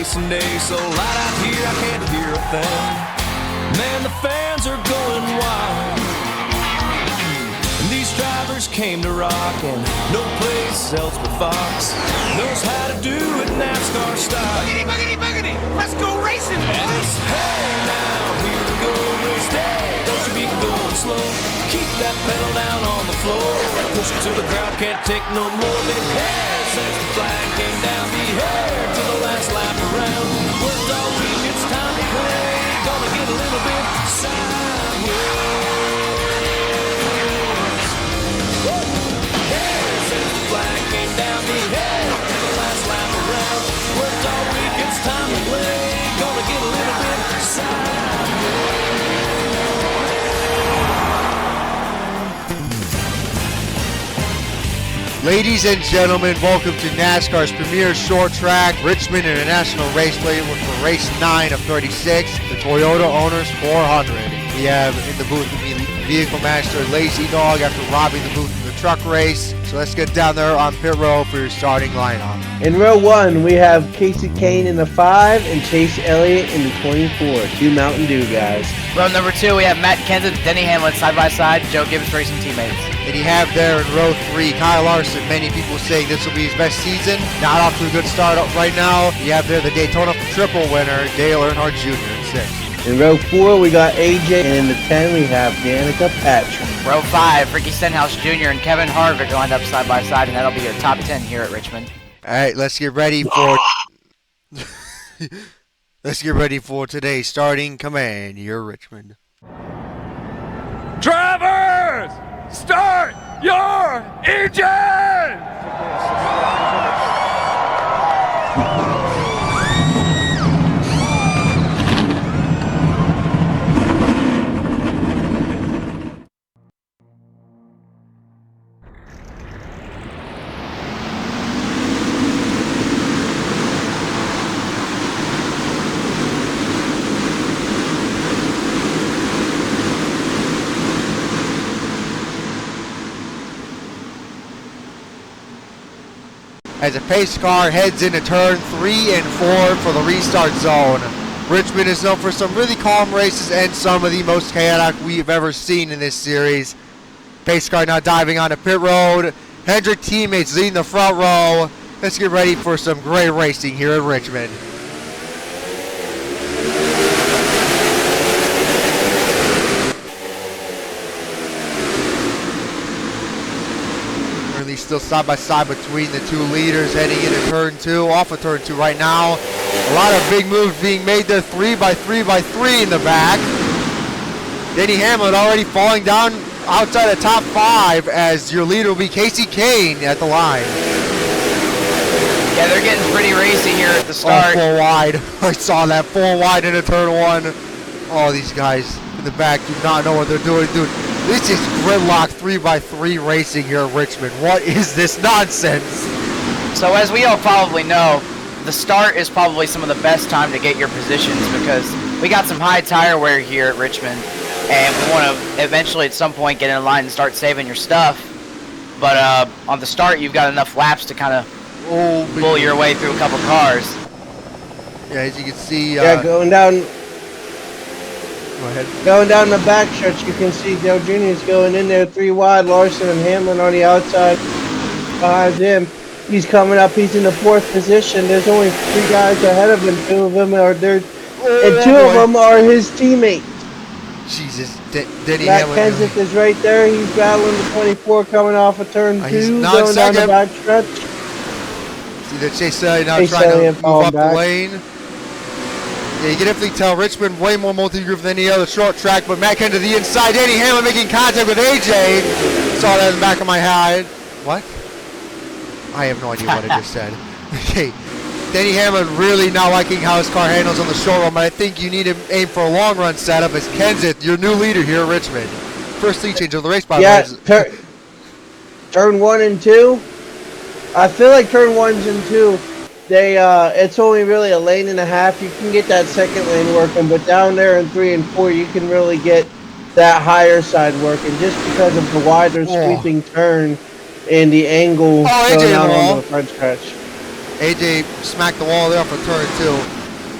racing day, so loud out here I can't hear a thing. Man, the fans are going wild. And these drivers came to rock, and no place else but Fox knows how to do it NASCAR style. Buggity, buggity, buggity! Let's go racing, boys! Hey now, here we go, race day. Don't you be going slow. Keep that pedal down on the floor. Push it till the crowd can't take no more. Big hair since the flag came down. Be here to the last lap around. Worked all week, it's time to play. Gonna get a little bit sideways. Hair since the flag came down. Be here to the last lap around. Worked all week, it's time to play. Gonna get a little bit sideways. Ladies and gentlemen, welcome to NASCAR's premier short track, Richmond International Raceway, for race 9 of 36, the Toyota Owners 400. We have in the booth vehicle master Lazy Dog after robbing the booth in the truck race. So let's get down there on pit row for your starting lineup. In row 1, we have Kasey Kahne in the 5 and Chase Elliott in the 24. Two Mountain Dew guys. Row number 2, we have Matt Kenseth, Denny Hamlin side by side, Joe Gibbs Racing teammates. And you have there in row 3, Kyle Larson. Many people saying this will be his best season. Not off to a good start right now. You have there the Daytona Triple winner, Dale Earnhardt Jr. in 6. In row 4, we got AJ, and in the 10, we have Danica Patrick. Row 5, Ricky Stenhouse Jr. and Kevin Harvick lined up side by side, and that'll be your top 10 here at Richmond. All right, let's get ready for let's get ready for today's starting command here at Richmond. Drivers, start your engines! As a pace car heads into turn 3 and 4 for the restart zone. Richmond is known for some really calm races and some of the most chaotic we've ever seen in this series. Pace car now diving onto pit road. Hendrick teammates leading the front row. Let's get ready for some great racing here at Richmond. Still side by side between the two leaders heading into turn 2, off of turn 2 right now. A lot of big moves being made there, 3x3x3 in the back. Denny Hamlin already falling down outside the top 5 as your leader will be Kasey Kahne at the line. Yeah, they're getting pretty racy here at the start. Oh, 4 wide. I saw that 4 wide into turn 1. Oh, these guys in the back do not know what they're doing, dude. This is gridlock 3x3 racing here at Richmond. What is this nonsense? So as we all probably know, the start is probably some of the best time to get your positions because we got some high tire wear here at Richmond, and we want to eventually at some point get in line and start saving your stuff. But on the start, you've got enough laps to kind of pull your way through a couple cars. Yeah, as you can see. Going down. Go ahead. Going down the back stretch, you can see Dale Jr. is going in there 3 wide. Larson and Hamlin on the outside behind him. He's coming up. He's in the 4th position. There's only 3 guys ahead of him. 2 of them are there, and 2 of them are his teammates. Jesus, Denny Matt Hamlin. Kenseth is right there. He's battling the 24 coming off of turn 2, going down the back stretch. See the Chase Elliott now trying to move up the lane. Yeah, you can definitely tell Richmond way more multi-groove than any other short track, but Matt Kenseth to the inside. Denny Hamlin making contact with AJ. Saw that in the back of my head. What? I have no idea what I just said. Okay, Denny Hamlin really not liking how his car handles on the short run, but I think you need to aim for a long run setup as Kenseth, your new leader here at Richmond. First lead change of the race, by the way. Turn 1 and 2. I feel like turn 1s and 2. It's only really a lane and a half. You can get that second lane working, but down there in 3 and 4, you can really get that higher side working just because of the wider sweeping turn and the angle going out on the front stretch. AJ smacked the wall there for turn 2.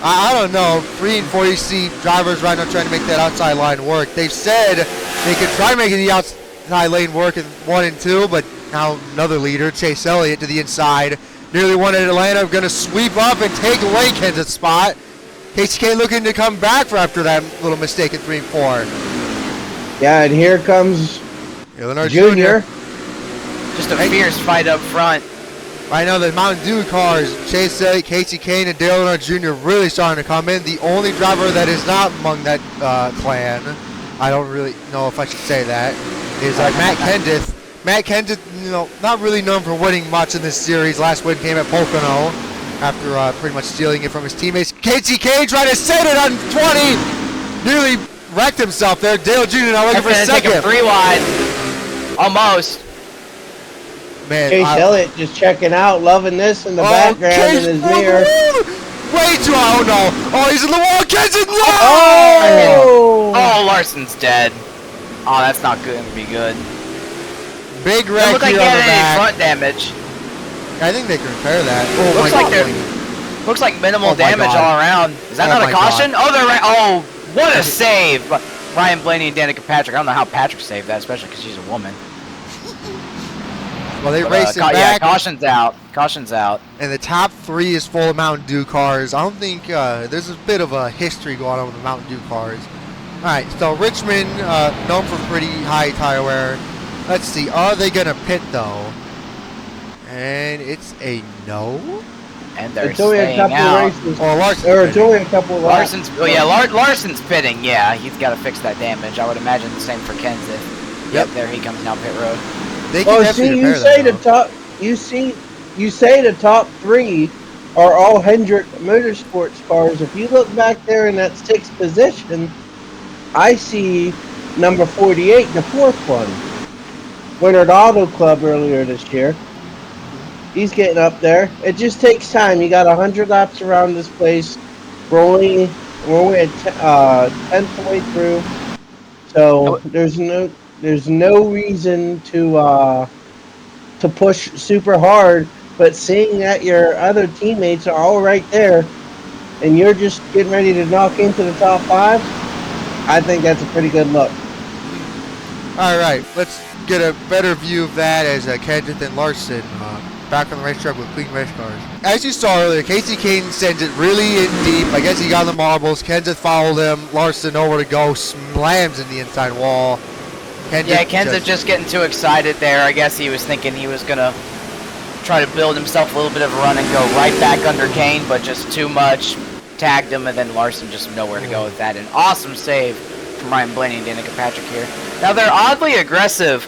I don't know. 3 and 4, you see drivers right now trying to make that outside line work. They've said they could try making the outside lane work in 1 and 2, but now another leader, Chase Elliott, to the inside. Nearly won at Atlanta, going to sweep up and take away Kenseth's spot. Kasey Kahne looking to come back for after that little mistake in 3 and 4. Yeah, and here comes Earnhardt Jr. Just a fierce fight up front. Right now, the Mountain Dew cars, Chase Elliott, Kasey Kahne, and Earnhardt Jr. really starting to come in. The only driver that is not among that clan, I don't really know if I should say that, is Matt Kenseth. Matt Kenseth, not really known for winning much in this series. Last win came at Pocono after pretty much stealing it from his teammates. Kasey Kahne trying to set it on 20. Nearly wrecked himself there. Dale Jr. now looking for second. Take him 3 wide. Almost. Man, Chase Elliott just checking out, loving this in the background Case in his mirror. Way too high. Oh no. Oh, he's in the wall. Kenseth, no! Oh, Larson's dead. Oh, that's not going to be good. Big Doesn't wreck look like here he on the had back. any front damage. I think they can repair that. Oh Looks my like God. Looks like minimal Oh my damage God. all around. Is that Oh not my a caution? God. Oh, they're right. Oh, what a save! Ryan Blaney and Danica Patrick. I don't know how Patrick saved that, especially because she's a woman. Well, they But, racing yeah, back. caution's out. Caution's out. And the top 3 is full of Mountain Dew cars. I don't think there's a bit of a history going on with the Mountain Dew cars. All right, so Richmond, known for pretty high tire wear. Let's see, are they going to pit though? And it's a no. And they're It's only a staying couple out. races. Oh, Larson. Or it's only a couple of Larson's, oh yeah, Larson's pitting. Yeah, he's got to fix that damage. I would imagine the same for Kenseth. Yep, there he comes down pit road. They can Oh, definitely see, you repair say that, the top. You say the top 3 are all Hendrick Motorsports cars. If you look back there in that 6th position, I see number 48, the 4th one. Winner Auto Club earlier this year. He's getting up there. It just takes time. You got 100 laps around this place. We're only at 10th the way through. So there's no reason to push super hard. But seeing that your other teammates are all right there, and you're just getting ready to knock into the top 5, I think that's a pretty good look. All right, let's get a better view of that as Kenseth and Larson back on the racetrack with clean race cars. As you saw earlier, Kasey Kahne sends it really in deep. I guess he got the marbles. Kenseth followed him. Larson nowhere to go, slams in the inside wall. Kenseth just getting too excited there. I guess he was thinking he was going to try to build himself a little bit of a run and go right back under Kahne, but just too much. Tagged him, and then Larson just nowhere to go with that. An awesome save from Ryan Blaney and Danica Patrick here. Now, they're oddly aggressive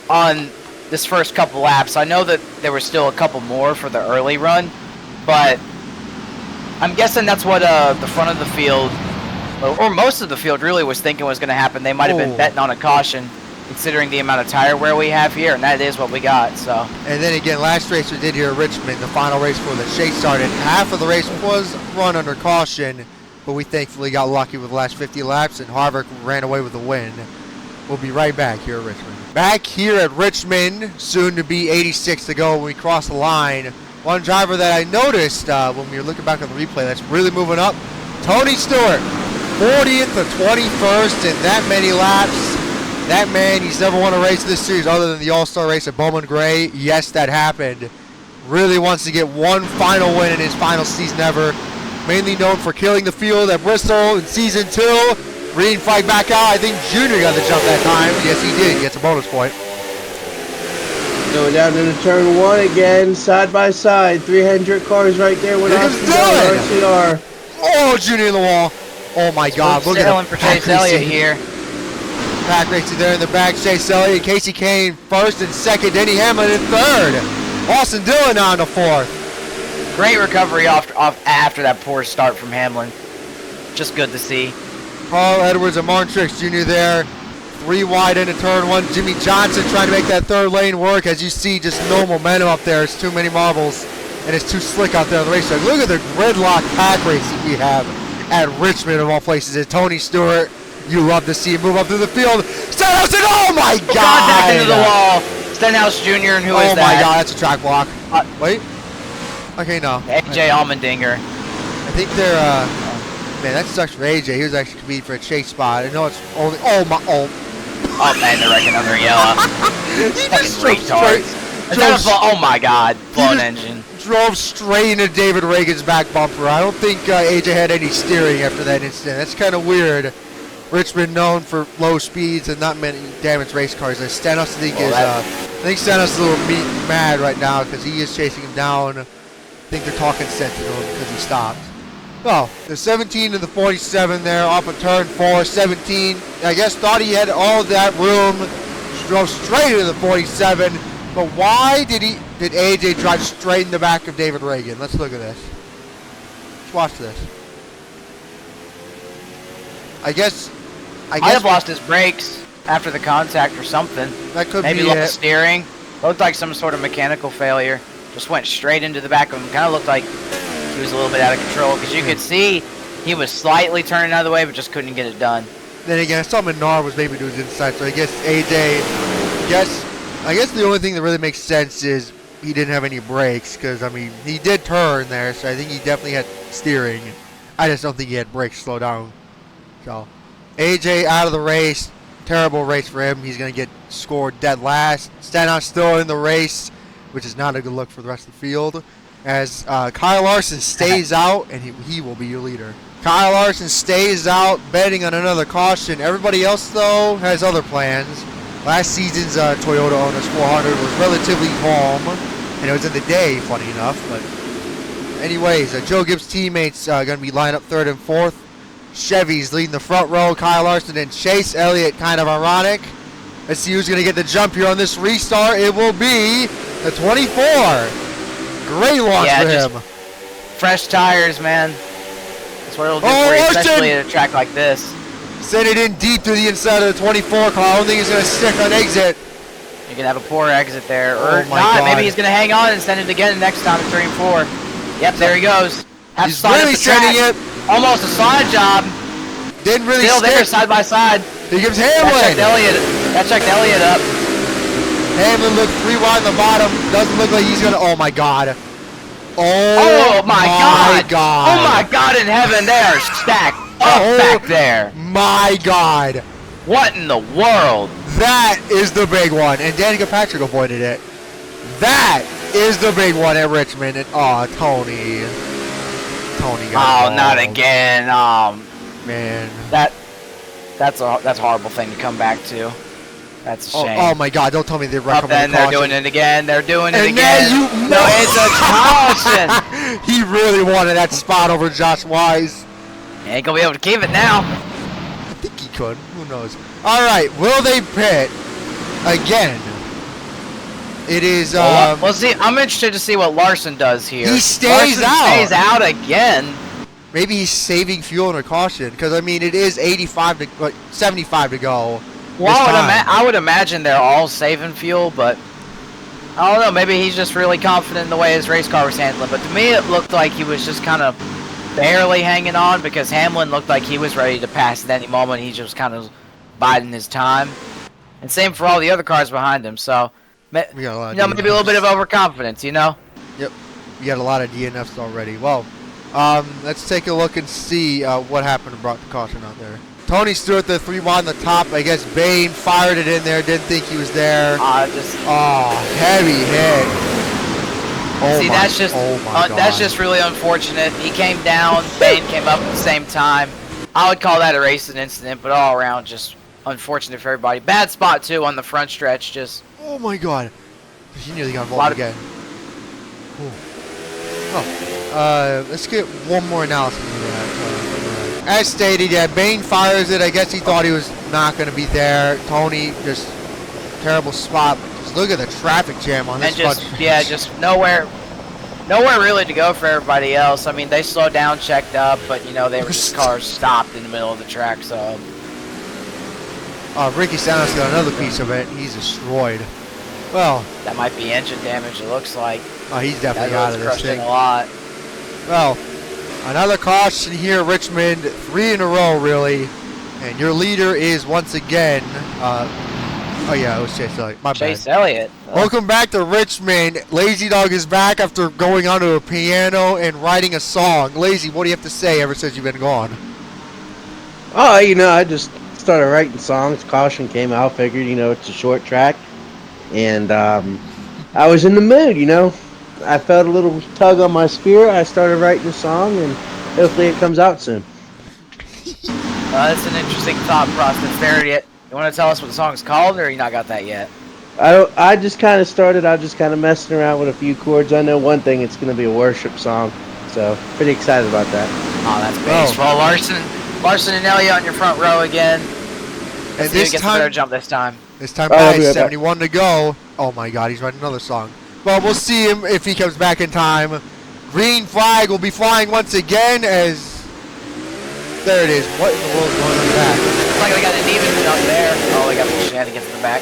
on this first couple laps. I know that there were still a couple more for the early run, but I'm guessing that's what the front of the field, or most of the field really was thinking was going to happen. They might have been betting on a caution, considering the amount of tire wear we have here, and that is what we got. So. And then again, last race we did here at Richmond, the final race before the chase started, half of the race was run under caution, but we thankfully got lucky with the last 50 laps, and Harvick ran away with the win. We'll be right back here at Richmond. Back here at Richmond, soon to be 86 to go when we cross the line. One driver that I noticed when we were looking back on the replay that's really moving up, Tony Stewart, 40th to 21st in that many laps. That man, he's never won a race this series other than the All-Star race at Bowman Gray. Yes, that happened. Really wants to get one final win in his final season ever. Mainly known for killing the field at Bristol in Season 2. Green flag back out. I think Junior got the jump that time. Yes, he did. He gets a bonus point. Going down to the turn 1 again, side by side. 300 cars right there with RCR. Oh, Junior in the wall. Oh, my God. Look at him. For Chase Elliott here. Pack racing there in the back. Chase Elliott, Kasey Kahne first and second. Denny Hamlin in third. Austin Dillon on the 4th. Great recovery after that poor start from Hamlin. Just good to see. Carl Edwards and Martin Truex Jr. there. 3 wide into turn 1. Jimmie Johnson trying to make that third lane work. As you see, just no momentum up there. It's too many marbles, and it's too slick out there on the racetrack. Look at the gridlock pack racing we have at Richmond, of all places. And Tony Stewart, you love to see him move up through the field. Stenhouse, and oh my God! Contact into the wall. Stenhouse Jr. and who is that? Oh my God, that's a track block. Wait. Okay, no. AJ Allmendinger. I think they're Man, that sucks for AJ. He was actually competing for a chase spot. I know it's only. Oh my! Oh man, they're wrecking under yellow. He just drove straight. Oh my God! Blown engine. Drove straight into David Reagan's back bumper. I don't think AJ had any steering after that incident. That's kind of weird. Richmond known for low speeds and not many damaged race cars. Stanos I think Stanos is a little mad right now because he is chasing him down. I think they're talking sense to him because he stopped. Well, the 17 to the 47 there off of turn 4. 17, I guess thought he had all that room. Drove straight into the 47. But why did AJ drive straight in the back of David Reagan? Let's look at this. Let's watch this. I guess might have lost his brakes after the contact or something. That could maybe be lost steering. Looked like some sort of mechanical failure. Just went straight into the back of him. Kind of looked like he was a little bit out of control because you could see he was slightly turning out of the way, but just couldn't get it done. Then again, I saw Menard was maybe to his inside, so I guess AJ. I guess the only thing that really makes sense is he didn't have any brakes because I mean he did turn there, so I think he definitely had steering. I just don't think he had brakes to slow down. So AJ out of the race. Terrible race for him. He's going to get scored dead last. Stanos still in the race, which is not a good look for the rest of the field. As Kyle Larson stays out, and he will be your leader. Kyle Larson stays out, betting on another caution. Everybody else, though, has other plans. Last season's Toyota Owners 400 was relatively calm, and it was in the day, funny enough. But anyways, Joe Gibbs' teammates going to be lined up 3rd and 4th. Chevy's leading the front row. Kyle Larson and Chase Elliott, kind of ironic. Let's see who's going to get the jump here on this restart. It will be the 24. Great launch for him. Fresh tires, man. That's what it'll do for you, especially at a track like this. Send it in deep to the inside of the 24 car. I don't think he's going to stick on exit. You can have a poor exit there. Or my not. God. Maybe he's going to hang on and send it again next time at 3 and 4. Yep, there he goes. He's really sending it. Almost a slide job. Didn't really still stick. There, side by side. He gives Hamlin. That checked Elliott up. Hamlin looked 3 wide on the bottom. Doesn't look like he's going to. Oh, my God. Oh my God. Oh, my God in heaven. They are stacked up back there. My God. What in the world? That is the big one. And Danica Patrick avoided it. That is the big one at Richmond. And, Tony got not again. Man. That's a horrible thing to come back to. That's a shame. Oh my God! Don't tell me they're recommending caution. They're doing it again. They're doing it again. No, it's a caution. He really wanted that spot over Josh Wise. He ain't gonna be able to keep it now. I think he could. Who knows? All right. Will they pit again? It is. Well, see, I'm interested to see what Larson does here. He stays out. Stays out again. Maybe he's saving fuel in a caution because I mean it is 75 to go. Well, I would imagine they're all saving fuel, but I don't know. Maybe he's just really confident in the way his race car was handling. But to me, it looked like he was just kind of barely hanging on because Hamlin looked like he was ready to pass at any moment. He just kind of biding his time. And same for all the other cars behind him. So, maybe a little bit of overconfidence, you know? Yep. We got a lot of DNFs already. Well, let's take a look and see what happened and brought the caution out there. Tony Stewart, the 3 wide on the top. I guess Bain fired it in there. Didn't think he was there. Heavy hit. That's just really unfortunate. He came down. Bain came up at the same time. I would call that a racing incident, but all around just unfortunate for everybody. Bad spot too on the front stretch. Just. Oh my God. He nearly got involved again. Let's get one more analysis of that. As stated, Bain fires it. I guess he thought he was not going to be there. Tony, just terrible spot. Just look at the traffic jam on this. Just nowhere really to go for everybody else. I mean, they slowed down, checked up, but they were just cars stopped in the middle of the track. So. Ricky Santos got another piece of it. He's destroyed. Well, that might be engine damage. It looks like. Oh, he's definitely out of this thing. A lot. Well, another caution here at Richmond, 3 in a row, really. And your leader is once again. It was Chase Elliott. My bad. Chase Elliott. Welcome back to Richmond. Lazy Dog is back after going onto a piano and writing a song. Lazy, what do you have to say ever since you've been gone? Oh, I just started writing songs. Caution came out. Figured, it's a short track, and I was in the mood. I felt a little tug on my spirit. I started writing a song, and hopefully it comes out soon. That's an interesting thought process there. You want to tell us what the song's called, or you not got that yet? I just kind of started out just kind of messing around with a few chords. I know one thing, it's going to be a worship song, so pretty excited about that. Oh, that's baseball. Larson and Elliott on your front row again. And see who gets a better jump this time. This time, guys, 71 to go. Oh my God, he's writing another song. Well, we'll see him if he comes back in time. Green flag will be flying once again as... There it is. What in the world is going on in the back? Looks like we got an even jump there. Oh, we got the shenanigans in the back.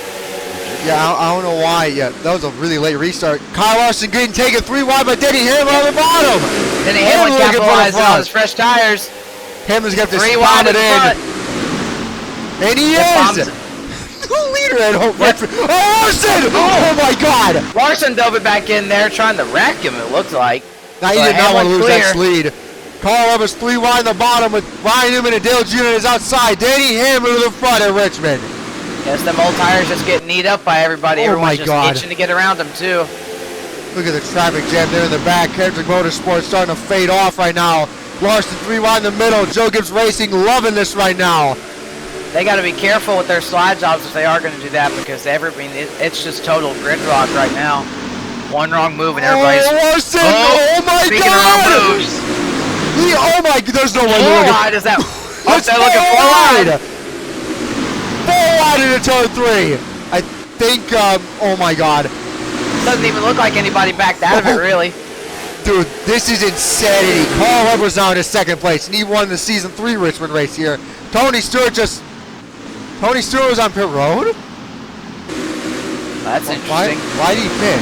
Yeah, I don't know why yet. That was a really late restart. Kyle Larson getting taken 3 wide by Denny Hamlin on the bottom. Denny Hamlin capitalizing on his fresh tires. Hamlin's got this 3 wide in front. And he is. The leader at home. Oh, Larson! Oh my God! Larson dove it back in there, trying to wreck him, it looked like. Now he did not want to lose that lead. Carl Evans 3 wide in the bottom with Ryan Newman and Dillon Jr. is outside. Denny Hamlin to the front at Richmond. Yes, them old tires just getting kneed up by everybody. Everyone's just itching to get around them, too. Look at the traffic jam there in the back. Kendrick Motorsports starting to fade off right now. Larson 3 wide in the middle. Joe Gibbs Racing loving this right now. They got to be careful with their slide jobs if they are going to do that, because it's just total gridlock right now. One wrong move and everybody's... Larson! Oh my speaking God! of wrong moves. Oh my God! There's no way. 4 wide is that? Oh, they're looking 4 wide. 4 wide into turn 3. I think. Oh my God! Doesn't even look like anybody backed out of it, really. Dude, this is insanity. Carl Edwards now in his second place, and he won the season 3 Richmond race here. Tony Stewart was on pit road. That's interesting. Why did he pit?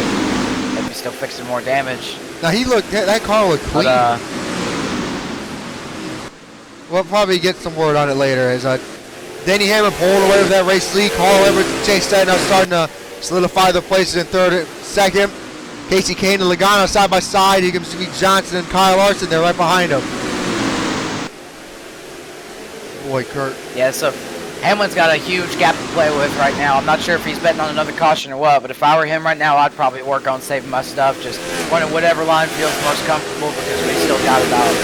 Maybe he's still fixing more damage. Now that car looked clean. But, we'll probably get some word on it later. As Denny Hamlin pulling away with that race lead. Carl Edwards and Chase Sutton now starting to solidify their places in third and second. Kasey Kahne and Logano side by side. Here comes Jimmie Johnson and Kyle Larson. They're right behind him. Boy, Kurt. Yeah, so Hamlin's got a huge gap to play with right now. I'm not sure if he's betting on another caution or what, but if I were him right now, I'd probably work on saving my stuff. Just running whatever line feels most comfortable, because we still got about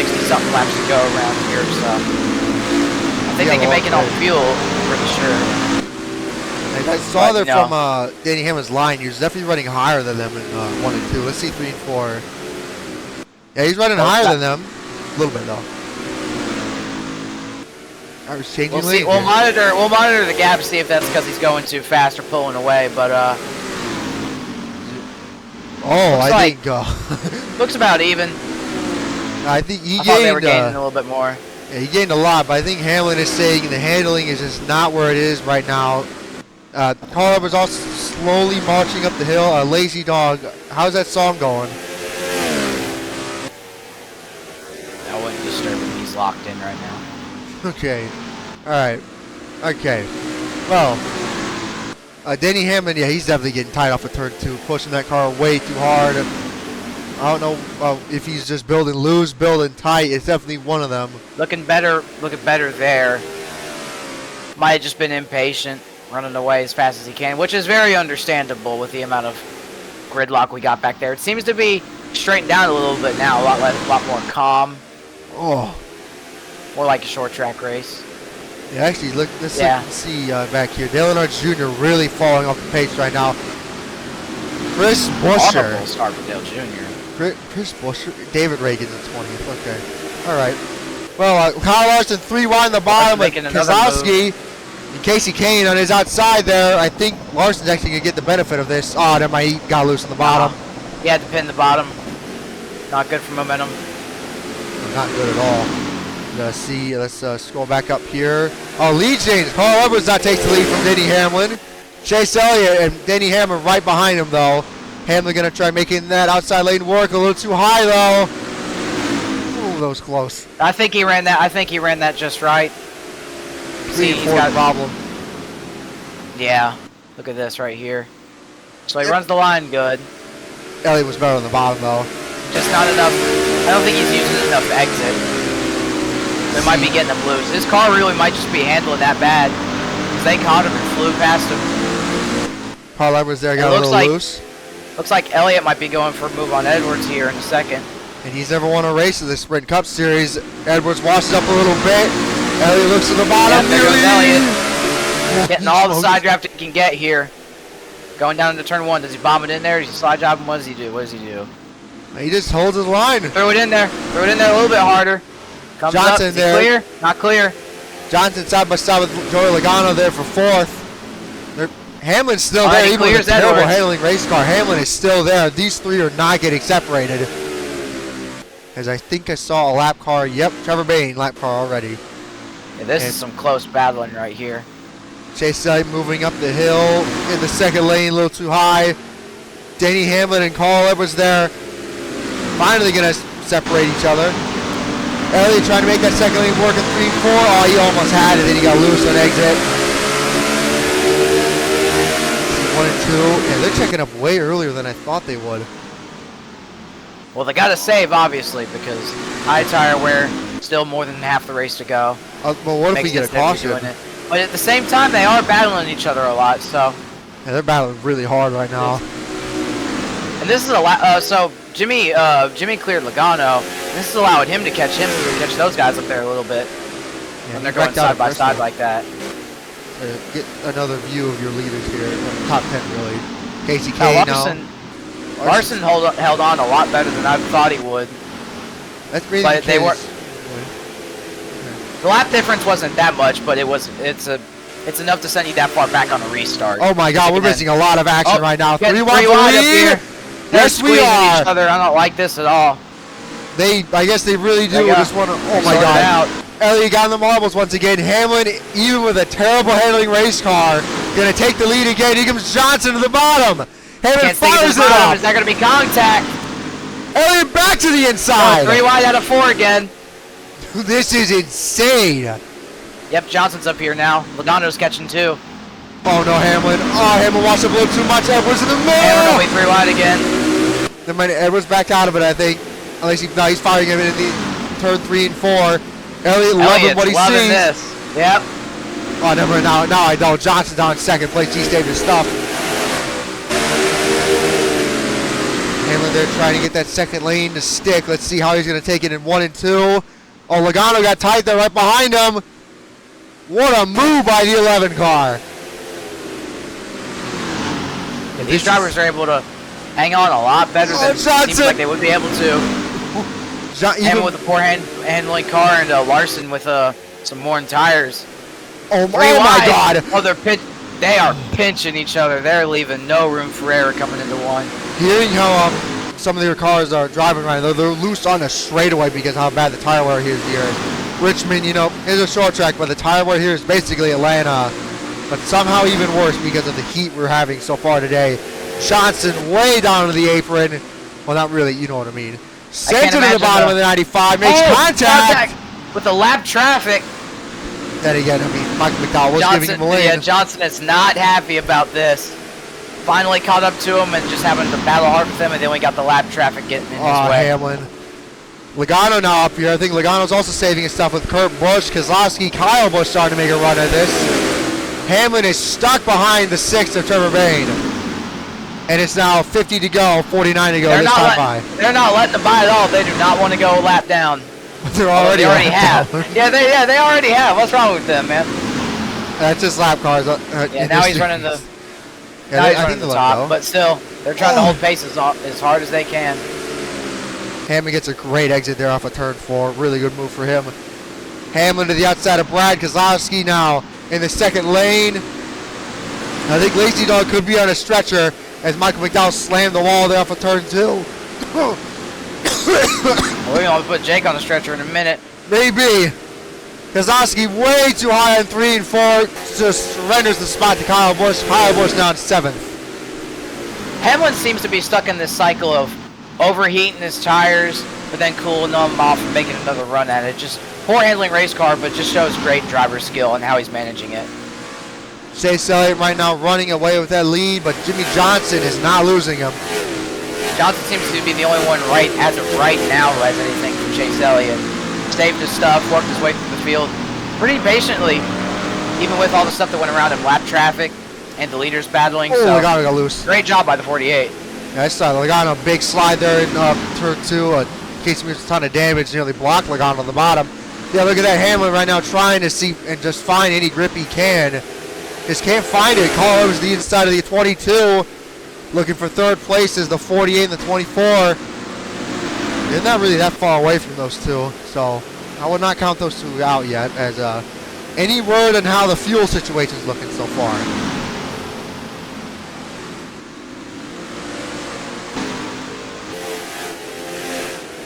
60-something laps to go around here, so I think they can make it on fuel, pretty sure. I saw there from Denny Hamlin's line. He was definitely running higher than them in 1 and 2. Let's see 3 and 4. Yeah, he's running higher than them. A little bit, though. I was changing lane. We'll monitor the gap, see if that's because he's going too fast or pulling away, but I think looks about even. I think he thought they were gaining a little bit more. Yeah, he gained a lot, but I think Hamlin is saying the handling is just not where it is right now. Carl was also slowly marching up the hill. Lazy Dog. How's that song going? I wouldn't disturb him. He's locked in right now. Okay. Alright. Okay. Well, Denny Hamlin, yeah, he's definitely getting tied off of turn 2, pushing that car way too hard. I don't know if he's just building loose, building tight. It's definitely one of them. Looking better there. Might have just been impatient, running away as fast as he can, which is very understandable with the amount of gridlock we got back there. It seems to be straightened down a little bit now, a lot more calm. Oh. More like a short track race. Yeah, actually, let's see back here. Earnhardt Jr. really falling off the pace right now. Chris Buescher. Honorable start for Dale Jr. Chris Buescher. David Reagan's in 20th. Okay. All right. Well, Kyle Larson 3 wide in the bottom with Keselowski and Kasey Kahne on his outside there. I think Larson's actually going to get the benefit of this. Oh, never mind. He got loose in the bottom. He had to pin the bottom. Not good for momentum. Not good at all. Let's scroll back up here. Oh, lead change. Carl Edwards not takes the lead from Denny Hamlin. Chase Elliott and Denny Hamlin right behind him, though. Hamlin going to try making that outside lane work a little too high, though. Ooh, that was close. I think he ran that just right. See, he's got a problem. Yeah. Look at this right here. So he runs the line good. Elliott was better on the bottom, though. Just not enough. I don't think he's using enough exit. They might be getting him loose. His car really might just be handling that bad. Because they caught him and flew past him. Paul Edwards there got a little loose. Looks like Elliott might be going for a move on Edwards here in a second. And he's never won a race in the Sprint Cup Series. Edwards washes up a little bit. Elliott looks at the bottom. Yeah, there goes Elliott. Getting all the side draft he can get here. Going down into turn 1. Does he bomb it in there? Does he slide job him? What does he do? What does he do? He just holds his line. Throw it in there. Throw it in there a little bit harder. Comes Johnson up. Is he there. clear? Not clear. Johnson side by side with Joey Logano there for 4th. Hamlin's still All there, right, even with a terrible Edwards. handling race car. Hamlin is still there. These 3 are not getting separated. As I think I saw a lap car. Yep, Trevor Bayne lap car already. Yeah, this is some close battling right here. Chase Elliott moving up the hill in the second lane, a little too high. Denny Hamlin and Carl Edwards there. Finally going to separate each other. Elliott trying to make that second lane work in 3 and 4. Oh, he almost had it, then he got loose on exit. 1 and 2. Yeah, they're checking up way earlier than I thought they would. Well, they got to save, obviously, because high tire wear, still more than half the race to go. Well, what if we get a caution? But at the same time, they are battling each other a lot, so. Yeah, they're battling really hard right now. And this is so Jimmie cleared Logano. This is allowing him to catch those guys up there a little bit when they're going side by side like that. Get another view of your leaders here, top 10 really. Kasey Kahne now. Larson held on a lot better than I thought he would. That's really but they were. The lap difference wasn't that much, but it's enough to send you that far back on a restart. Oh my God, we're missing a lot of action right now. 3 wide up here. Yes, we are. Each other. I don't like this at all. I guess they really do just want to. Oh my God. Elliott got in the marbles once again. Hamlin, even with a terrible handling race car, going to take the lead again. Here comes Johnson to the bottom. Hamlin fires it up. Is that going to be contact? Elliott back to the inside. 3 wide out of 4 again. This is insane. Yep, Johnson's up here now. Logano's catching 2. Oh no, Hamlin. Oh, Hamlin watched a little too much. Edwards in the middle. Hamlin only 3 wide again. Edwards back out of it, I think. At least he's firing him in the turn 3 and 4. Elliott loving what he sees. This. Yep. Oh, never. Now I don't. Johnson's down in second place. He saved his stuff. Hamlin there trying to get that second lane to stick. Let's see how he's going to take it in 1 and 2. Oh, Logano got tight there right behind him. What a move by the 11 car. Yeah, these drivers are able to hang on a lot better than it seems like they would be able to. Hamlin with a poor handling car and Larson with some worn tires. Oh my God. Oh, they are pinching each other. They're leaving no room for error coming into 1. Hearing how some of their cars are driving right now, they're loose on a straightaway because of how bad the tire wear here is here. Richmond, is a short track, but the tire wear here is basically Atlanta. But somehow even worse because of the heat we're having so far today. Johnson way down to the apron. Well, not really, you know what I mean. Sends it to the bottom of the 95, makes contact. With the lap traffic. Then again, Michael McDowell was giving him a lane. Yeah, Johnson is not happy about this. Finally caught up to him and just having to battle hard with him, and then we got the lap traffic getting in his way. Hamlin. Logano now up here. I think Logano's also saving his stuff with Kurt Busch. Keselowski, Kyle Busch starting to make a run at this. Hamlin is stuck behind the 6th of Trevor Bayne. And it's now 50 to go, 49 to go this time by. They're not letting them by at all. They do not want to go a lap down. They already have. Yeah, they already have. What's wrong with them, man? That's just lap cars. Yeah, now he's running the. Yeah, now he's running the top, but still, they're trying to hold pace as hard as they can. Hamlin gets a great exit there off of turn 4. Really good move for him. Hamlin to the outside of Brad Keselowski now in the second lane. I think Lazy Dog could be on a stretcher as Michael McDowell slammed the wall there off of turn 2. We're going to put Jake on the stretcher in a minute. Maybe. Keselowski way too high on 3 and 4. Just surrenders the spot to Kyle Busch. Kyle Busch now in 7th. Hamlin seems to be stuck in this cycle of overheating his tires, but then cooling them off and making another run at it. Just poor handling race car, but just shows great driver skill and how he's managing it. Chase Elliott right now running away with that lead, but Jimmie Johnson is not losing him. Johnson seems to be the only one as of right now who has anything from Chase Elliott. saved his stuff, worked his way through the field pretty patiently, even with all the stuff that went around in lap traffic and the leaders battling. Oh, so Logano got loose. great job by the 48. Yeah, I saw Logano, big slide there in turn 2. Kasey makes a ton of damage, nearly blocked Logano on the bottom. Yeah, look at that Hamlin right now trying to see and just find any grip he can. Just can't find it. Call over to the inside of the 22. Looking for third place is the 48 and the 24. They're not really that far away from those two, so I would not count those two out yet. As any word on how the fuel situation is looking so far?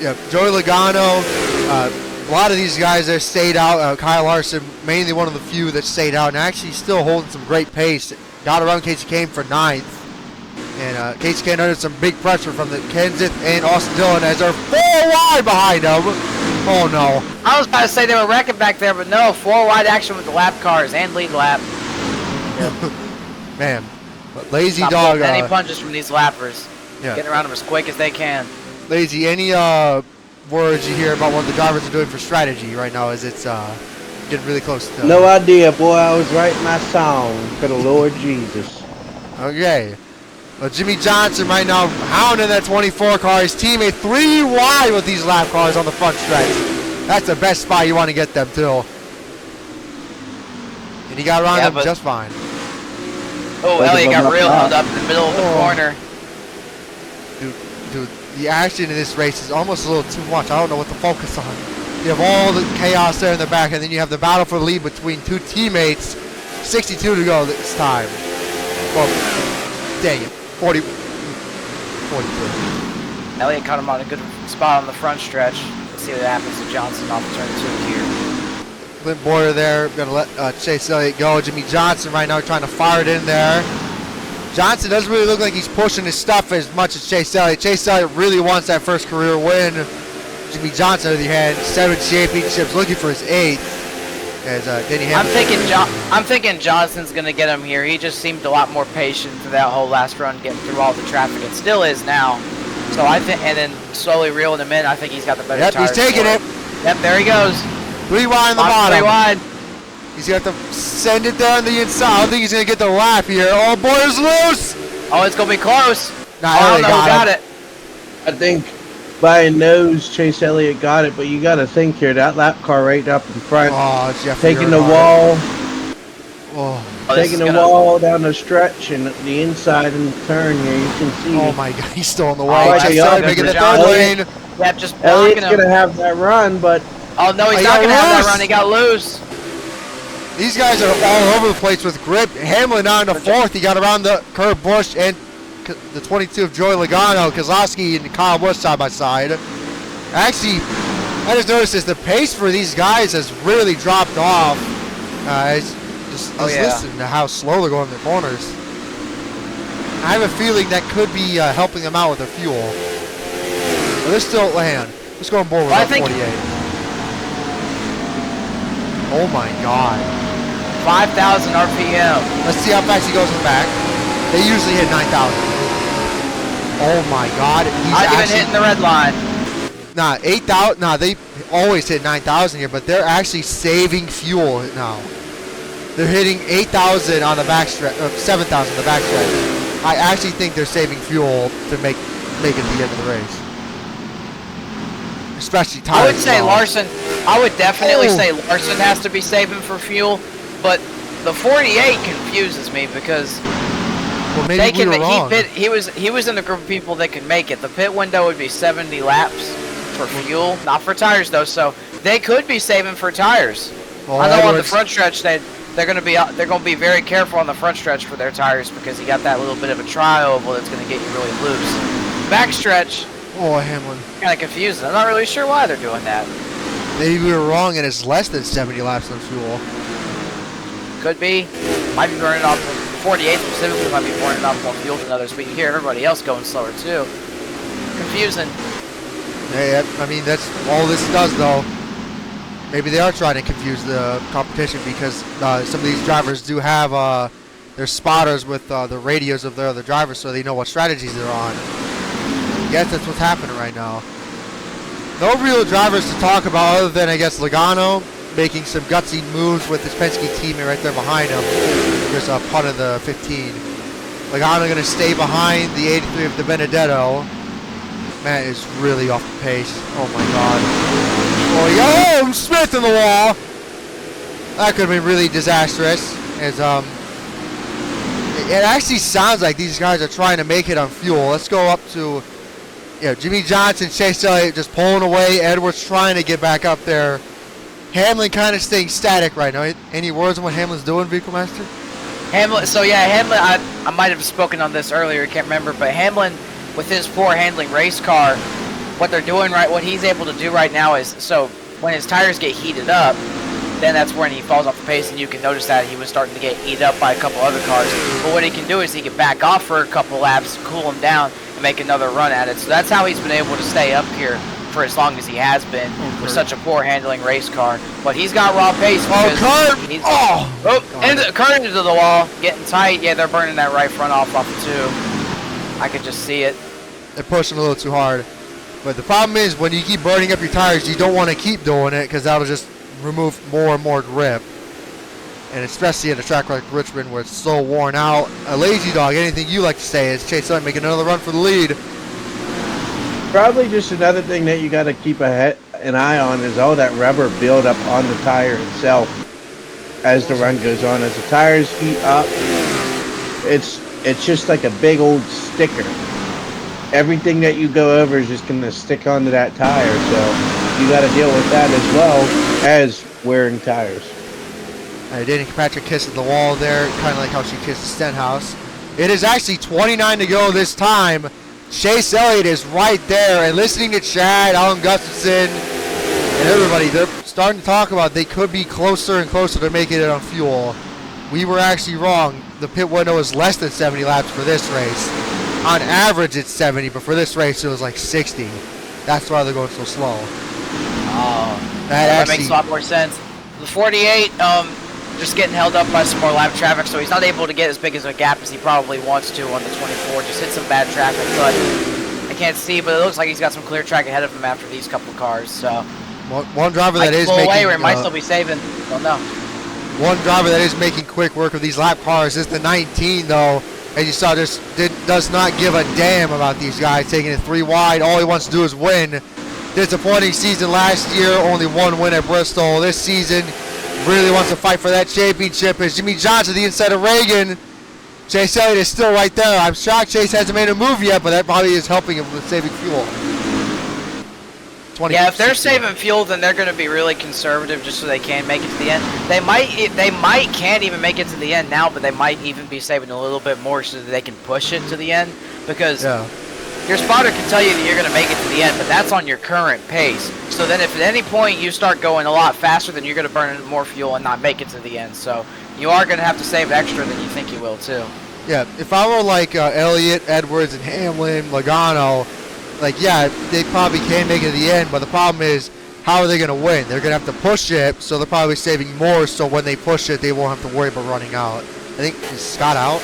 Yeah, Joey Logano. A lot of these guys that stayed out. Kyle Larson, mainly one of the few that stayed out, and actually still holding some great pace. Got around Kasey Kahne for 9th. And Kasey Kahne under some big pressure from the Kenseth and Austin Dillon as they're 4 wide behind them. Oh no. I was about to say they were wrecking back there, but no, 4 wide action with the lap cars and lead lap. Man, but lazy Not dog. any punches from these lappers. Yeah. Getting around them as quick as they can. Lazy, any words you hear about what the drivers are doing for strategy right now as it's getting really close to... No idea, boy. I was writing my song for the Lord Jesus. Okay. Well, Jimmie Johnson right now hounding that 24 car. His teammate 3 wide with these lap cars on the front stretch. That's the best spot you want to get them to. And he got around them just fine. Oh, Elliott got real held up in the middle of the corner. Dude, the action in this race is almost a little too much. I don't know what to focus on. You have all the chaos there in the back, and then you have the battle for the lead between 2 teammates. 62 to go this time. Well, dang it. 42. Elliott caught him on a good spot on the front stretch. Let's see what happens to Johnson off turn 2 here. Clint Boyer there, gonna let Chase Elliott go. Jimmie Johnson right now trying to fire it in there. Johnson doesn't really look like he's pushing his stuff as much as Chase Elliott. Chase Elliott really wants that first career win. Jimmie Johnson, on the other hand, 7 championships, looking for his 8th. As Denny Hamlin. I'm thinking Johnson's gonna get him here. He just seemed a lot more patient for that whole last run, getting through all the traffic. It still is now. So I think, and then slowly reeling him in. I think he's got the better tires. Yep, he's taking it. Yep, there he goes. 3 wide on the bottom. 3 wide. He's got to send it down the inside. I don't think he's gonna get the lap here. Oh, Boyer's loose. Oh, it's gonna be close. Nah, oh, no, got it. I think by a nose, Chase Elliott got it, but you got to think here, that lap car right up in front, taking the wall, taking the wall down the stretch and the inside and the turn here, you can see. Oh my God, he's still in the way. Making the 3rd lane. Yep, just Elliott's going to have that run, but... Oh, no, he's not going to have that run. He got loose. These guys are all over the place with grip. Hamlin on the 4th. He got around the curb. Busch and the 22 of Joey Logano, Keselowski, and Kyle Busch side by side. Actually, I just noticed this. The pace for these guys has really dropped off. Just listen to how slow they're going in the corners. I have a feeling that could be helping them out with their fuel. But they're still, let's go on board with 48. Oh my God. 5,000 RPM. Let's see how fast he goes in the back. They usually hit 9,000. Oh my God. He's not even hitting the red line. Nah, 8,000. Nah, they always hit 9,000 here, but they're actually saving fuel now. They're hitting 8,000 on the backstretch, 7,000 on the backstretch. I actually think they're saving fuel to make it to the end of the race. Especially tires. I would say Larson. I would definitely say Larson has to be saving for fuel, but the 48 confuses me because they can. He was in the group of people that can make it. The pit window would be 70 laps for fuel, not for tires though. So they could be saving for tires. Well, I know on the front stretch they're going to be very careful on the front stretch for their tires because you got that little bit of a tri-oval that's going to get you really loose. Backstretch. Oh, Hamlin. Kind of confusing. I'm not really sure why they're doing that. Maybe we were wrong and it's less than 70 laps on fuel. Could be. Might be burning off. 48 specifically might be burning off more fuel than others, but you hear everybody else going slower too. Confusing. Yeah, I mean, that's all this does though. Maybe they are trying to confuse the competition because some of these drivers do have their spotters with the radios of their other drivers so they know what strategies they're on. I guess that's what's happening right now. No real drivers to talk about other than, I guess, Logano making some gutsy moves with his Penske teammate right there behind him. There's a punt of the 15. Logano going to stay behind the 83 of the Benedetto. Matt is really off the pace. Oh my God. Oh, Smith in the wall. That could have been really disastrous. As it actually sounds like these guys are trying to make it on fuel. Let's go up to Jimmie Johnson, Chase Elliott just pulling away. Edwards trying to get back up there. Hamlin kind of staying static right now. Any words on what Hamlin's doing, Vehicle Master? Hamlin, I might have spoken on this earlier, I can't remember, but Hamlin, with his poor handling race car, what he's able to do right now is, so when his tires get heated up, then that's when he falls off the pace, and you can notice that he was starting to get eaten up by a couple other cars. But what he can do is he can back off for a couple laps, cool him down, and make another run at it. So that's how he's been able to stay up here for as long as he has been with such a poor handling race car. But he's got raw pace. Curve into the wall, getting tight. Yeah, they're burning that right front off of 2. I could just see it. They're pushing a little too hard. But the problem is when you keep burning up your tires, you don't want to keep doing it because that'll just remove more and more grip. And especially at a track like Richmond where it's so worn out. A lazy dog, anything you like to say is Chase Elliott making another run for the lead. Probably just another thing that you got to keep an eye on is all that rubber buildup on the tire itself as the run goes on. As the tires heat up, it's just like a big old sticker. Everything that you go over is just going to stick onto that tire, so you got to deal with that as well as wearing tires. Danica Patrick kissing the wall there, kind of like how she kissed Stenhouse. It is actually 29 to go this time. Chase Elliott is right there, and listening to Chad, Alan Gustafson, and everybody, they're starting to talk about they could be closer and closer to making it on fuel. We were actually wrong. The pit window is less than 70 laps for this race. On average, it's 70, but for this race, it was like 60. That's why they're going so slow. Oh, that makes a lot more sense. The 48, just getting held up by some more lap traffic, so he's not able to get as big as a gap as he probably wants to on the 24. Just hit some bad traffic, but I can't see, but it looks like he's got some clear track ahead of him after these couple cars. So one driver that is making away where he might still be saving. Don't know. One driver that is making quick work of these lap cars is the 19, though. As you saw, just does not give a damn about these guys taking it 3 wide. All he wants to do is win. Disappointing season last year, only 1 win at Bristol. This season, really wants to fight for that championship. As Jimmie Johnson, the inside of Reagan. Chase Elliott is still right there. I'm shocked Chase hasn't made a move yet, but that probably is helping him with saving fuel. Yeah, if they're saving fuel, then they're going to be really conservative just so they can make it to the end. They can't even make it to the end now, but they might even be saving a little bit more so that they can push it to the end. Because your spotter can tell you that you're going to make it to the end, but that's on your current pace. So then if at any point you start going a lot faster, then you're going to burn more fuel and not make it to the end. So you are going to have to save extra than you think you will, too. Yeah, if I were like Elliott, Edwards, and Hamlin, Logano, they probably can make it to the end, but the problem is, how are they going to win? They're going to have to push it, so they're probably saving more, so when they push it, they won't have to worry about running out. I think, is Scott out?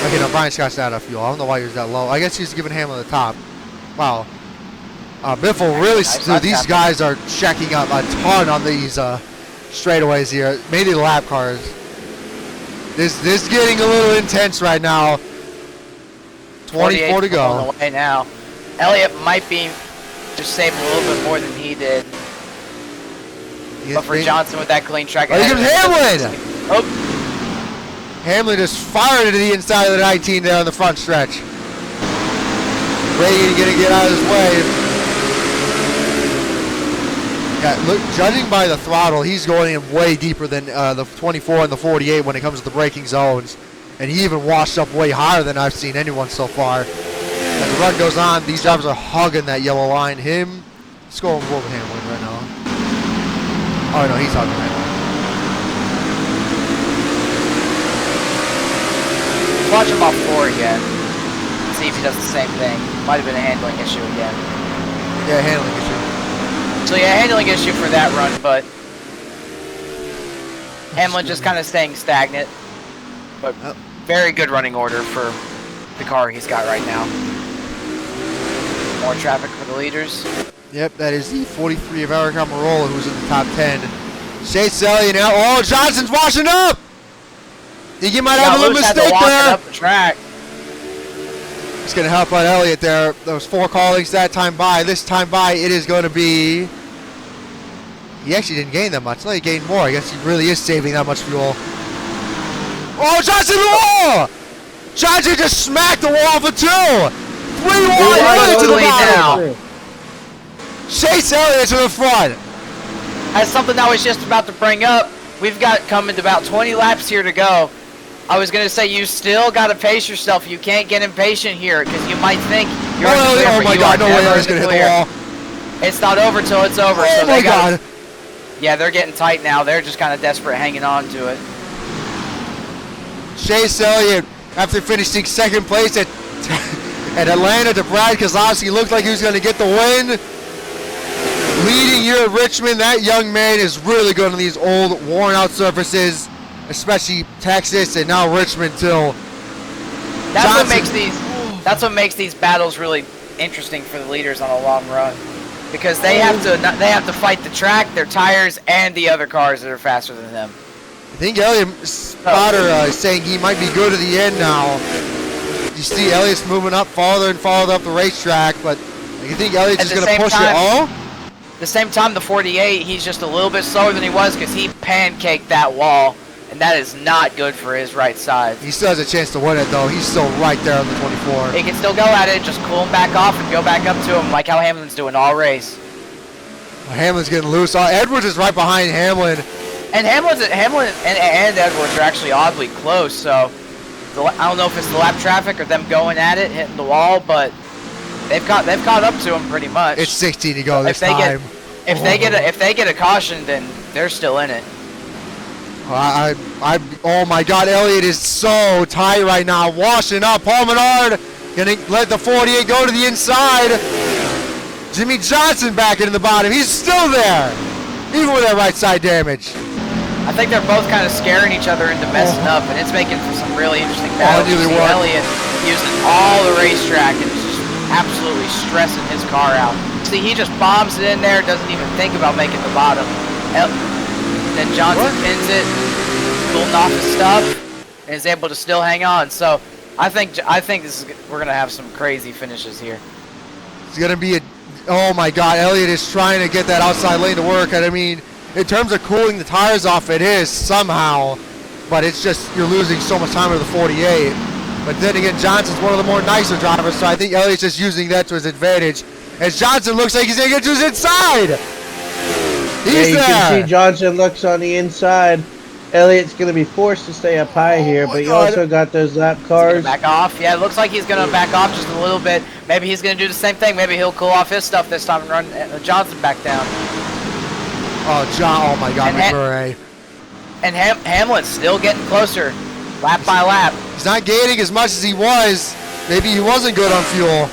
Okay, no, Brian Scott's out of fuel. I don't know why he was that low. I guess he's giving Hamlin the top. Wow. Biffle really, these guys are checking up a ton on these straightaways here, mainly the lap cars. This is getting a little intense right now. 24 to go. Away now. Elliott might be just saving a little bit more than he did. But for Johnson with that clean track. Oh, here comes Hamlin! Oh. Hamlin just fired into the inside of the 19 there on the front stretch. Reagan going to get out of his way. Yeah, look, judging by the throttle, he's going in way deeper than the 24 and the 48 when it comes to the braking zones. And he even washed up way higher than I've seen anyone so far. As the run goes on, these drivers are hugging that yellow line. Let's go over Hamlin right now. Oh, no, he's hugging Hamlin. Watch him off 4 again. See if he does the same thing. Might have been a handling issue again. Yeah, handling issue. So, yeah, handling issue for that run, but Hamlin just kind of staying stagnant. But very good running order for the car he's got right now. More traffic for the leaders. Yep, that is the 43 of Eric Almirola, who's in the top 10. Chase Elliott now. Oh, Johnson's washing up! I think he might have a little mistake there. Up the track. It's going to help out Elliott there. Those 4 callings that time by. This time by, it is going to be... He actually didn't gain that much. No, he gained more. I guess he really is saving that much fuel. Oh, Johnson the wall! Johnson just smacked the wall for 2. 3 wide to the bottom. Chase Elliott to the front. That's something I was just about to bring up. We've got coming to about 20 laps here to go. I was going to say you still got to pace yourself. You can't get impatient here because you might think you're in the clear, oh my God, no way I was going to hit the wall. It's not over till it's over. Oh so my God. Yeah, they're getting tight now. They're just kind of desperate hanging on to it. Chase Elliott, after finishing second place at Atlanta to Brad Keselowski, looked like he was going to get the win. Leading here at Richmond, that young man is really good on these old, worn-out surfaces, especially Texas and now Richmond too. That's what makes these battles really interesting for the leaders on a long run, because they have to fight the track, their tires, and the other cars that are faster than them. I think Elliott Spotter is saying he might be good to the end now. You see Elliott's moving up farther and farther up the racetrack, but I think Elliott's just going to push it. Oh. At the same time, the 48, he's just a little bit slower than he was because he pancaked that wall, and that is not good for his right side. He still has a chance to win it, though. He's still right there on the 24. He can still go at it, just cool him back off and go back up to him like how Hamlin's doing all race. Well, Hamlin's getting loose. Edwards is right behind Hamlin. And Hamlin and Edwards are actually oddly close, so I don't know if it's the lap traffic or them going at it, hitting the wall, but they've caught up to him pretty much. It's 16 to go this time. If they get a caution, then they're still in it. Oh my God, Elliott is so tight right now, washing up. Paul Menard gonna let the 48 go to the inside. Jimmie Johnson back into the bottom. He's still there, even with that right side damage. I think they're both kind of scaring each other into messing up, and it's making for some really interesting battles. You see Elliott using all the racetrack and just absolutely stressing his car out. See, he just bombs it in there, doesn't even think about making the bottom. Then Johnson pins it, pulling off his stuff, and is able to still hang on. So I think we're gonna have some crazy finishes here. It's gonna be oh my God, Elliott is trying to get that outside lane to work, and I mean, in terms of cooling the tires off, it is somehow, but it's just you're losing so much time with the 48. But then again, Johnson's one of the more nicer drivers, so I think Elliott's just using that to his advantage. As Johnson looks like he's going to get to his inside. He's there. You can see Johnson looks on the inside. Elliott's going to be forced to stay up high here, but you also got those lap cars. Back off. Yeah, it looks like he's going to back off just a little bit. Maybe he's going to do the same thing. Maybe he'll cool off his stuff this time and run Johnson back down. Oh my God, McMurray. And Hamlin's still getting closer, lap by lap. He's not gaining as much as he was. Maybe he wasn't good on fuel.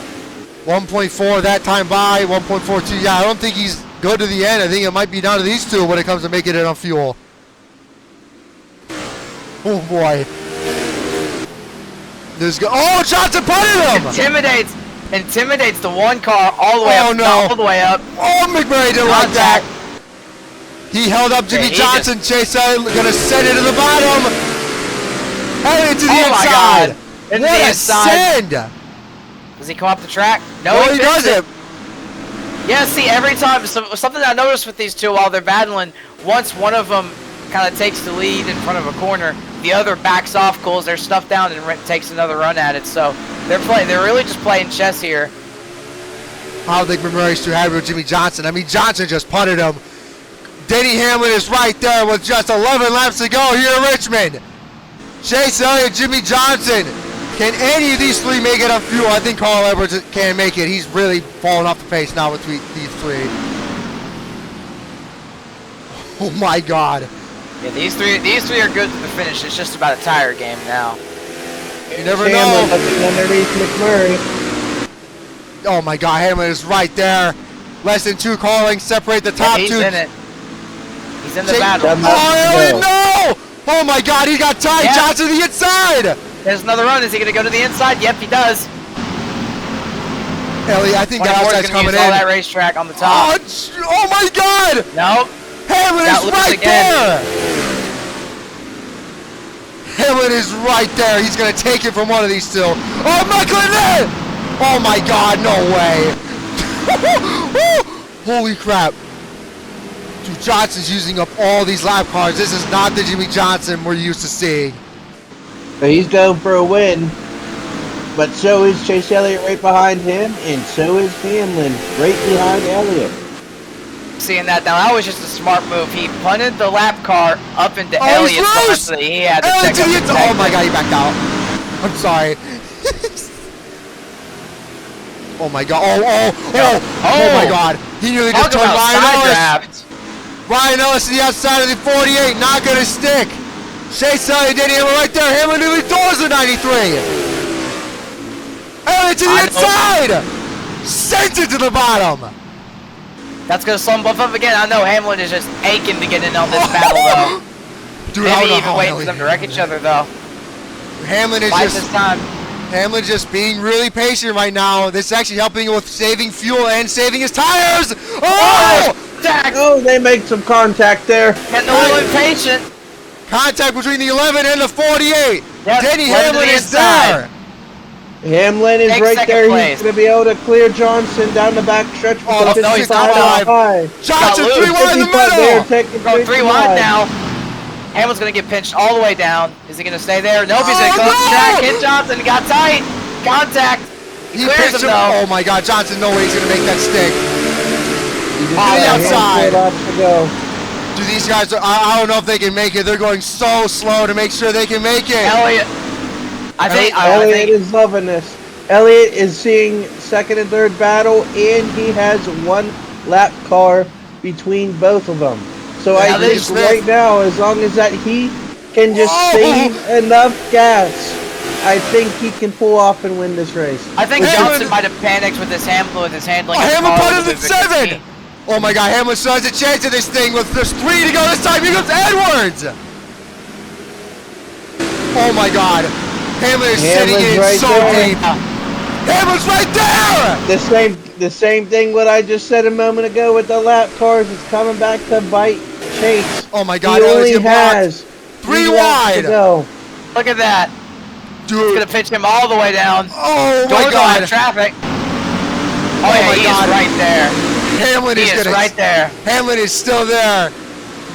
1.4 that time by, 1.42. Yeah, I don't think he's good to the end. I think it might be down to these two when it comes to making it on fuel. Oh boy. Oh, Johnson punted him! Intimidates the one car all the way up. No. All the way up. Oh, McMurray didn't like that. He held up Jimmie Johnson. Chase Elliott gonna send it to the bottom. Elliott to the inside. What a send! Does he come off the track? No, he doesn't. Yeah, see, every time, something I noticed with these two while they're battling, once one of them kind of takes the lead in front of a corner, the other backs off, cools their stuff down, and takes another run at it. So they're really just playing chess here. I don't think McMurray's too happy with Jimmie Johnson. I mean, Johnson just punted him. Denny Hamlin is right there with just 11 laps to go here in Richmond. Chase Elliott, Jimmie Johnson. Can any of these three make it on fuel? I think Carl Edwards can make it. He's really falling off the pace now with these three. Oh my God. Yeah, these three are good to the finish. It's just about a tire game now. You never know. Underneath McMurray. Oh my God, Hamlin is right there. Less than 2 callings separate the top two. He's in it. He's in the battle. Oh, Elliott, no! Oh my God, he got tied. Yeah. Johnson to the inside. There's another run. Is he going to go to the inside? Yep, he does. Elliott, I think that outside's coming in. All that racetrack on the top. Oh my God! Nope. Hamlin is right there! Hamlin is right there. He's going to take it from one of these two. Oh, McLaren! Oh my God, no way. Holy crap. Dude, Johnson's using up all these lap cars. This is not the Jimmie Johnson we're used to seeing. He's going for a win. But so is Chase Elliott right behind him, and so is Hamlin right behind Elliott. Seeing that now, that was just a smart move. He punted the lap car up into Elliott's car so that he had to check up. Oh my God, he backed out. I'm sorry. Oh my God. Oh my God. He nearly just turned Ryan Ellis. Ryan Ellis to the outside of the 48, not going to stick. Chase Elliott, Denny Hamlin right there. Hamlin nearly throws the 93. Elliott to the inside. Sends it to the bottom. That's going to slow them both up again. I know Hamlin is just aching to get in on this battle, though. Dude, maybe even waiting for them to wreck each other, though. Hamlin is Hamlin just being really patient right now. This is actually helping him with saving fuel and saving his tires. Oh, they make some contact there. Getting a little impatient. Contact between the 11 and the 48. Yep, Denny Hamlin is there. Hamlin is right there. He's going to be able to clear Johnson down the back stretch. Oh, no, he's not alive. Johnson 3 wide in the middle. Going 3 wide now. Hamlin's going to get pinched all the way down. Is he going to stay there? Nope, he's going to go up the track. Hit Johnson. Got tight. Contact. He clears him, though. Oh, my God. Johnson, no way he's going to make that stick. To the outside. Dude, these guys, I don't know if they can make it. They're going so slow to make sure they can make it. Elliott. Elliott is loving this. Elliott is seeing second and third battle, and he has 1 lap car between both of them. So I think right now, as long as that he can just save enough gas, I think he can pull off and win this race. I think Johnson might have panicked with his handling. Hamlin put him at 7. Oh my God, Hamlin still has a chance of this thing with just 3 to go this time. Here comes Edwards. Oh my God. Hamlin is sitting in so deep. Hamlin's right there! The same thing what I just said a moment ago with the lap cars is coming back to bite Chase. Oh my God, he only has 3 wide. Look at that. Dude. It's going to pitch him all the way down. Oh my God. Traffic. Oh yeah, he is right there. Hamlin is right there. Hamlin is still there.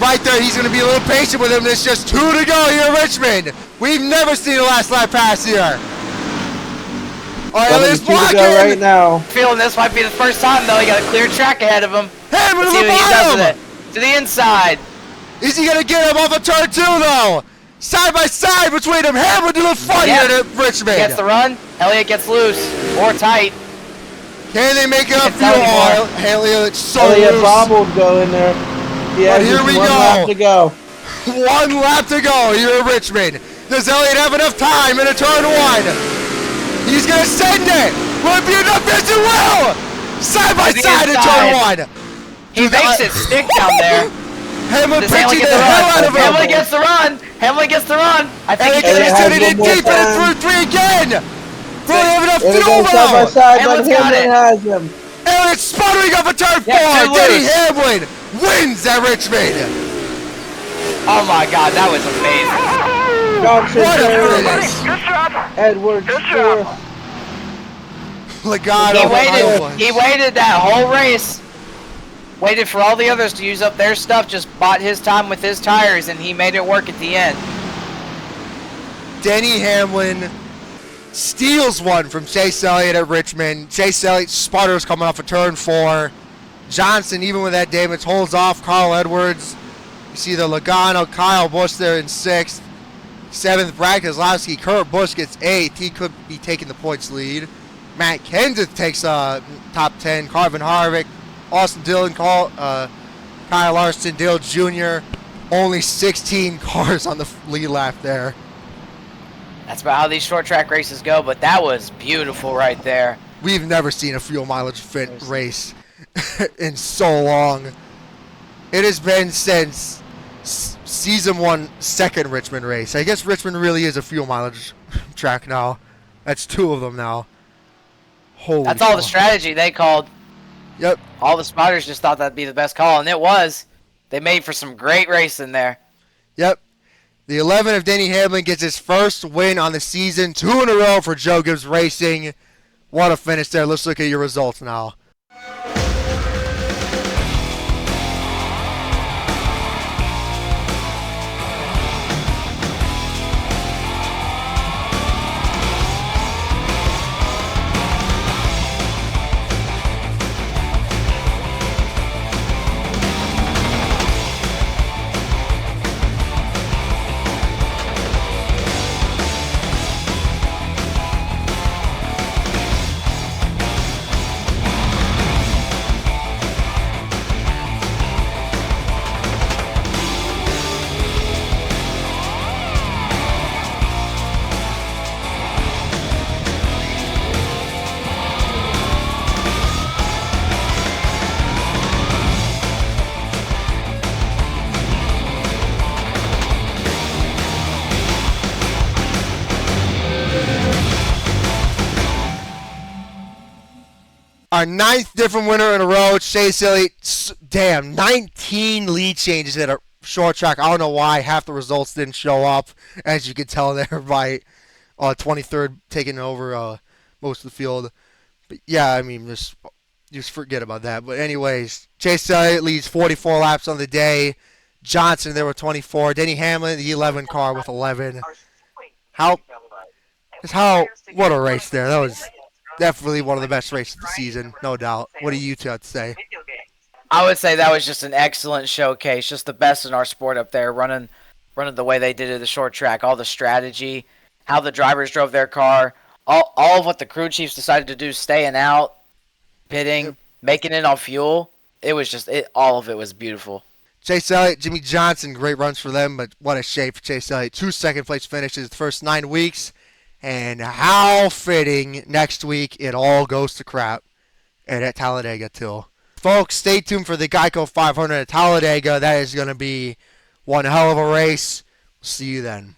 Right there, he's going to be a little patient with him. There's just 2 to go here in Richmond. We've never seen a last lap pass here. All right, Elliott's blocking. Right now. Feeling this might be the first time, though. He got a clear track ahead of him. Hamlin to the bottom. To the inside. Is he going to get him off of turn 2, though? Side by side between them. Hamlin to the front here at Richmond. Gets the run. Elliott gets loose or tight. Can they make it up fuel? Elliott's so Elliott loose. bobbled going there. Yeah, here we go. 1 lap to go. 1 lap to go here at Richmond. Does Elliott have enough time in a turn 1? He's going to send it. Will it be enough? Yes, it will. Side by side in turn 1. He makes it stick down there. Hamlin pitching the hell out of him. Hamlin gets the run. Hamlin gets the run. I think Elliott gets it in deep and through 3 again. Will he have enough fuel though? Side by side, Hamlin's but got Hamlin has him. Elliott sputtering up a turn 4. Denny Hamlin wins at Richmond. Oh my God, that was amazing. Johnson, what a finish. Edwards, Logano. He waited that whole race. Waited for all the others to use up their stuff, just bought his time with his tires, and he made it work at the end. Denny Hamlin steals one from Chase Elliott at Richmond. Chase Elliott sputters coming off of turn 4. Johnson, even with that damage, holds off Carl Edwards. You see the Logano, Kyle Busch there in 6th. 7th, Brad Keselowski. Kurt Busch gets 8th. He could be taking the points lead. Matt Kenseth takes top 10. Carvin Harvick, Austin Dillon, Kyle Larson, Dale Jr. Only 16 cars on the lead lap there. That's about how these short track races go, but that was beautiful right there. We've never seen a fuel mileage race in so long. It has been since season 1, second Richmond race. I guess Richmond really is a fuel mileage track now. That's 2 of them now. Holy That's all the fuck. strategy they called. Yep. All the spotters just thought that'd be the best call, and it was. They made for some great racing there. Yep. The 11 of Denny Hamlin gets his first win on the season. 2 in a row for Joe Gibbs Racing. What a finish there. Let's look at your results now. Our 9th different winner in a row, Chase Elliott. Damn, 19 lead changes at a short track. I don't know why half the results didn't show up, as you can tell there by 23rd taking over most of the field. But yeah, I mean, just forget about that. But anyways, Chase Elliott leads 44 laps on the day. Johnson there with 24. Denny Hamlin, the 11 car with 11. What a race there. That was definitely one of the best races of the season, no doubt. What do you two have to say? I would say that was just an excellent showcase, just the best in our sport up there, running the way they did at the short track, all the strategy, how the drivers drove their car, all of what the crew chiefs decided to do, staying out, pitting, making it on fuel. It was just all of it was beautiful. Chase Elliott, Jimmie Johnson, great runs for them, but what a shape for Chase Elliott. 2 second-place finishes the first 9 weeks. And how fitting next week it all goes to crap. And at Talladega, too. Folks, stay tuned for the Geico 500 at Talladega. That is going to be one hell of a race. We'll see you then.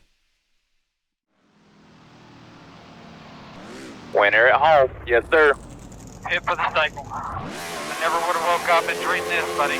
Winner at home. Yes, sir. Hit for the cycle. I never would have woke up and dreamed this, buddy.